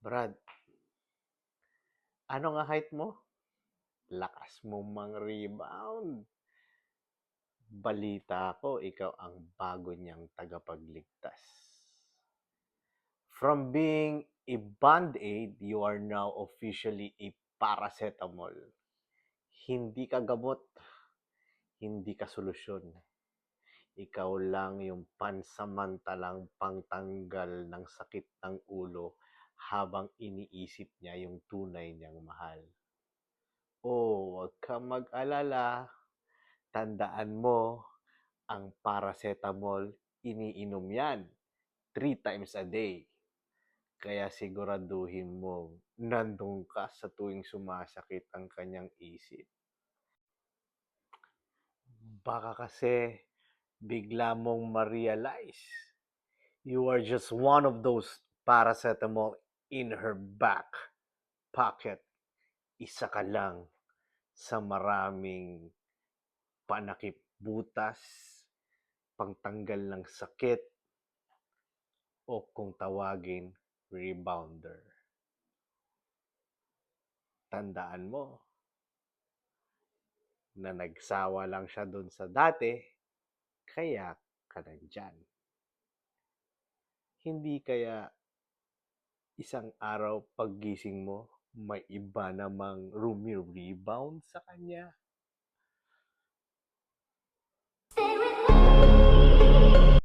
Brad, ano nga height mo? Lakas mo mang-rebound. Balita ko, ikaw ang bago niyang tagapagligtas. From being a band-aid, you are now officially a paracetamol. Hindi ka gamot, hindi ka solusyon. Ikaw lang yung pansamantalang pangtanggal ng sakit ng ulo habang iniisip niya yung tunay niyang mahal. Oh, huwag kang mag-alala. Tandaan mo, ang paracetamol, iniinom yan 3 times a day. Kaya siguraduhin mo, nandun ka sa tuwing sumasakit ang kanyang isip. Baka kasi bigla mong ma-realize you are just one of those paracetamol in her back pocket. Isa ka lang sa maraming panakip butas, pangtanggal ng sakit, o kung tawagin, rebounder. Tandaan mo na nagsawa lang siya dun sa dati, kaya ka nandyan. Hindi kaya isang araw paggising mo, may iba namang rumi-rebound sa kanya?